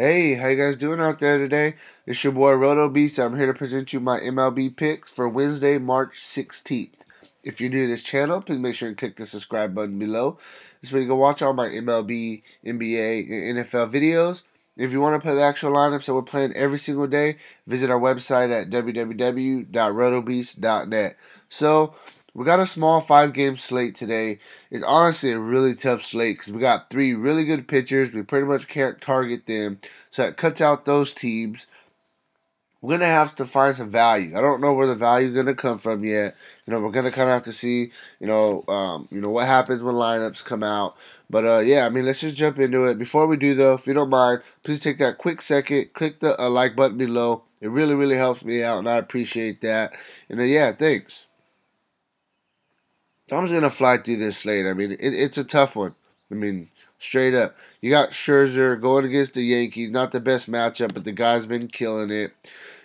Hey, how you guys doing out there today? It's your boy Roto Beast. I'm here to present you my MLB picks for Wednesday, March 16th. If you're new to this channel, please make sure and click the subscribe button below. This way you can watch all my MLB, NBA, and NFL videos. If you want to play the actual lineups that we're playing every single day, visit our website at www.rotobeast.net. So, we got a small 5-game slate today. It's honestly a really tough slate because we got 3 really good pitchers. We pretty much can't target them, so that cuts out those teams. We're gonna have to find some value. I don't know where the value is gonna come from yet. We're gonna kind of have to see. What happens when lineups come out. But yeah, let's just jump into it. Before we do though, if you don't mind, please take that quick second, click the like button below. It really, really helps me out, and I appreciate that. And yeah, thanks. I'm just gonna fly through this slate. It's a tough one. Straight up. You got Scherzer going against the Yankees. Not the best matchup, but the guy's been killing it.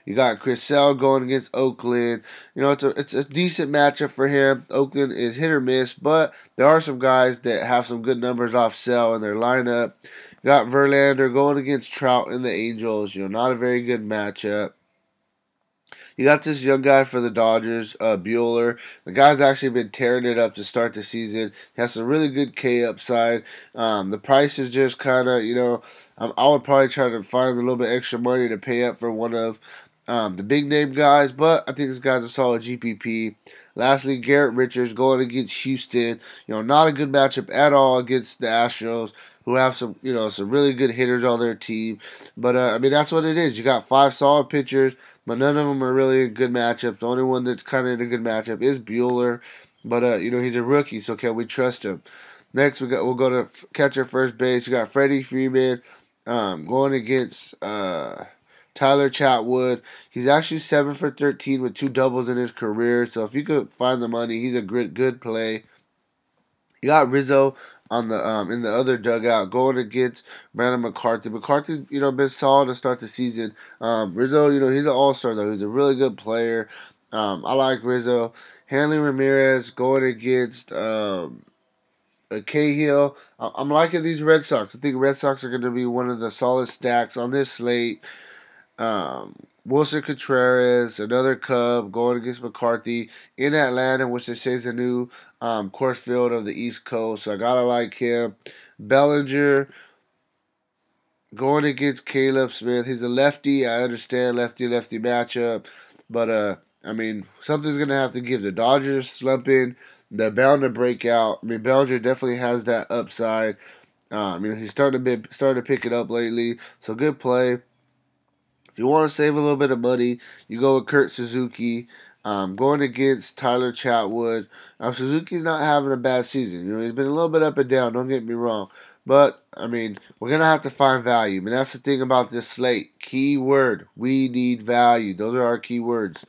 You got Chris Sale going against Oakland. It's a decent matchup for him. Oakland is hit or miss, but there are some guys that have some good numbers off Sale in their lineup. You got Verlander going against Trout and the Angels. Not a very good matchup. You got this young guy for the Dodgers, Bueller. The guy's actually been tearing it up to start the season. He has some really good K upside. The price is just kind of, I would probably try to find a little bit extra money to pay up for one of the big name guys, but I think this guy's a solid GPP. Lastly, Garrett Richards going against Houston. Not a good matchup at all against the Astros, who have some really good hitters on their team. But that's what it is. You got 5 solid pitchers, but none of them are really in good matchups. The only one that's kind of in a good matchup is Bueller, but he's a rookie, so can we trust him? Next, we'll go to catcher first base. You got Freddie Freeman going against Tyler Chatwood. He's actually 7 for 13 with 2 doubles in his career. So if you could find the money, he's a good play. You got Rizzo on the in the other dugout going against Brandon McCarthy. McCarthy's been solid to start the season. Rizzo, he's an all-star though. He's a really good player. I like Rizzo. Hanley Ramirez going against Cahill. I'm liking these Red Sox. I think Red Sox are going to be one of the solid stacks on this slate. Wilson Contreras, another Cub, going against McCarthy in Atlanta, which they say is the new course field of the East Coast. So I gotta like him. Bellinger going against Caleb Smith. He's a lefty. I understand lefty-lefty matchup, but something's gonna have to give. The Dodgers slumping. They're bound to break out. Bellinger definitely has that upside. He's starting to pick it up lately. So good play. If you want to save a little bit of money, you go with Kurt Suzuki. Going against Tyler Chatwood. Suzuki's not having a bad season. He's been a little bit up and down, don't get me wrong. But, we're going to have to find value. That's the thing about this slate. Key word, we need value. Those are our key words.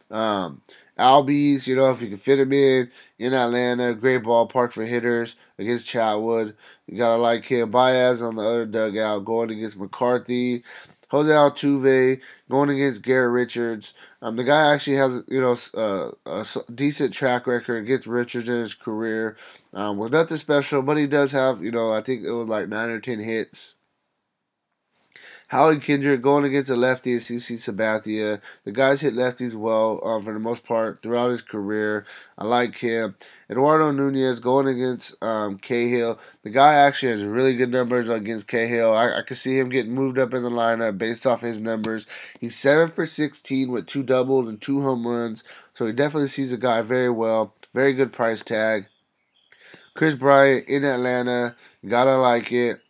Albies, if you can fit him in Atlanta, great ballpark for hitters against Chatwood. You got to like him. Baez on the other dugout going against McCarthy. Jose Altuve going against Garrett Richards. The guy actually has a decent track record against Richards in his career. Was nothing special, but he does have I think it was like 9 or 10 hits. Howie Kendrick going against a lefty and CC Sabathia. The guy's hit lefties well for the most part throughout his career. I like him. Eduardo Nunez going against Cahill. The guy actually has really good numbers against Cahill. I can see him getting moved up in the lineup based off his numbers. He's 7 for 16 with 2 doubles and 2 home runs. So he definitely sees the guy very well. Very good price tag. Chris Bryant in Atlanta. Gotta like it.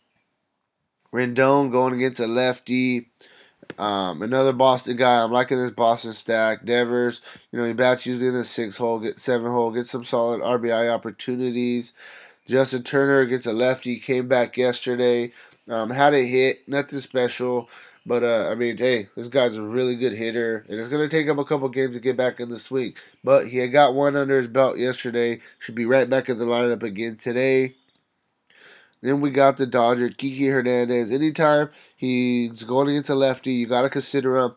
Rendon going against a lefty. Another Boston guy. I'm liking this Boston stack. Devers, he bats usually in the 6 hole, get 7 hole, get some solid RBI opportunities. Justin Turner gets a lefty, came back yesterday. Had a hit, nothing special. But, hey, this guy's a really good hitter. And it's going to take him a couple games to get back in the swing. But he had got one under his belt yesterday. Should be right back in the lineup again today. Then we got the Dodger, Kiki Hernandez. Anytime he's going against a lefty, you got to consider him.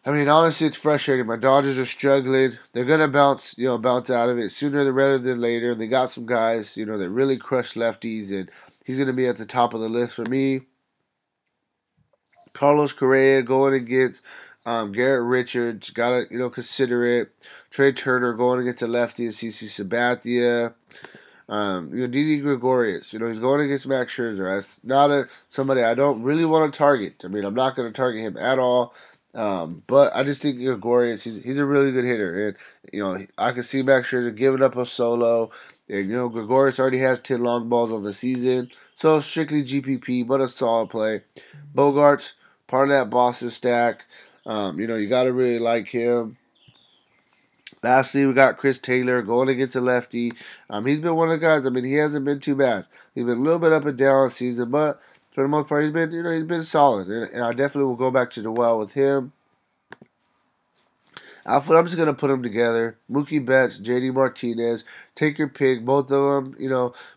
Honestly, it's frustrating. My Dodgers are struggling. They're gonna bounce out of it sooner rather than later. They got some guys, that really crush lefties, and he's gonna be at the top of the list for me. Carlos Correa going against Garrett Richards. Gotta consider it. Trey Turner going against the lefty and CC Sabathia. Didi Gregorius. He's going against Max Scherzer. That's not somebody I don't really want to target. I mean, I'm not going to target him at all. But I just think Gregorius, he's a really good hitter, and I can see Max Scherzer giving up a solo. And Gregorius already has 10 long balls on the season, so strictly GPP, but a solid play. Bogarts, part of that Boston stack. You got to really like him. Lastly, we got Chris Taylor going against a lefty. He's been one of the guys. I mean, he hasn't been too bad. He's been a little bit up and down this season, but for the most part, he's been solid. And I definitely will go back to the well with him. Outfit, I'm just gonna put them together. Mookie Betts, JD Martinez. Take your pick, both of them.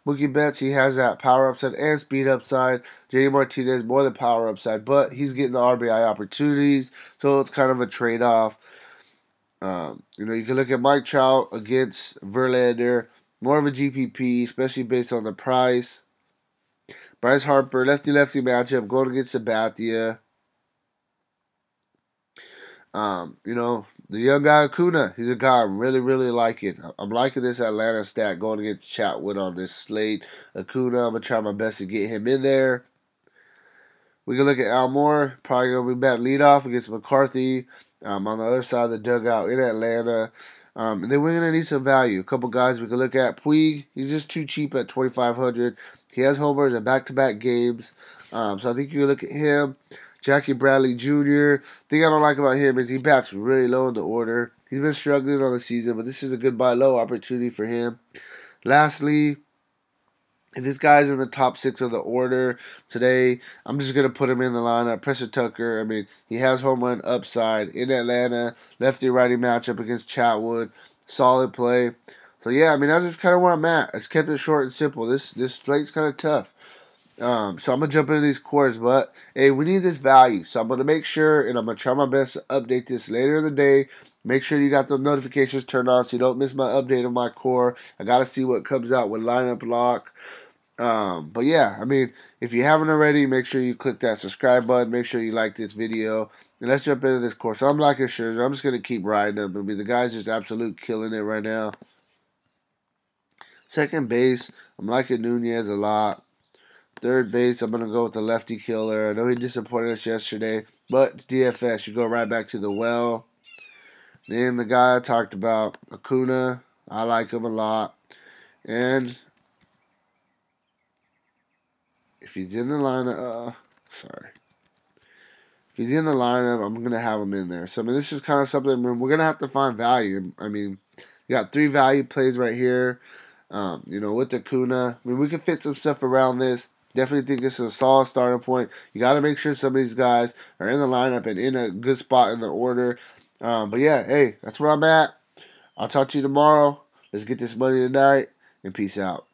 Mookie Betts, he has that power upside and speed upside. JD Martinez more than power upside, but he's getting the RBI opportunities, so it's kind of a trade off. You can look at Mike Trout against Verlander, more of a GPP, especially based on the price. Bryce Harper, lefty-lefty matchup, going against Sabathia. The young guy Acuna, he's a guy I'm really, really liking. I'm liking this Atlanta stat going against Chatwood on this slate. Acuna, I'm going to try my best to get him in there. We can look at Al Moore, probably going to be back leadoff against McCarthy on the other side of the dugout in Atlanta. And then we're going to need some value. A couple guys we can look at. Puig, he's just too cheap at $2,500. He has homers in back-to-back games. So I think you can look at him. Jackie Bradley Jr. Thing I don't like about him is he bats really low in the order. He's been struggling on the season, but this is a good buy low opportunity for him. Lastly, if this guy's in the top 6 of the order today, I'm just going to put him in the lineup. Preston Tucker, I mean, he has home run upside in Atlanta. Lefty-righty matchup against Chatwood. Solid play. So, yeah, I mean, that's just kind of where I'm at. I just kept it short and simple. This slate's kind of tough. So I'm going to jump into these cores, but, hey, we need this value. So I'm going to make sure, and I'm going to try my best to update this later in the day. Make sure you got the notifications turned on so you don't miss my update on my core. I got to see what comes out with lineup lock. But yeah, I mean, if you haven't already, make sure you click that subscribe button. Make sure you like this video. And let's jump into this course. So I'm liking Scherzer. I'm just going to keep riding him. I mean, the guy's just absolute killing it right now. Second base, I'm liking Nunez a lot. Third base, I'm going to go with the lefty killer. I know he disappointed us yesterday, but it's DFS. You go right back to the well. Then the guy I talked about, Acuna, I like him a lot. And if he's in the lineup, if he's in the lineup, I'm going to have him in there. So, I mean, this is kind of something we're going to have to find value. I mean, you got 3 value plays right here, with Acuna. I mean, we can fit some stuff around this. Definitely think this is a solid starting point. You got to make sure some of these guys are in the lineup and in a good spot in the order. But, yeah, hey, that's where I'm at. I'll talk to you tomorrow. Let's get this money tonight, and peace out.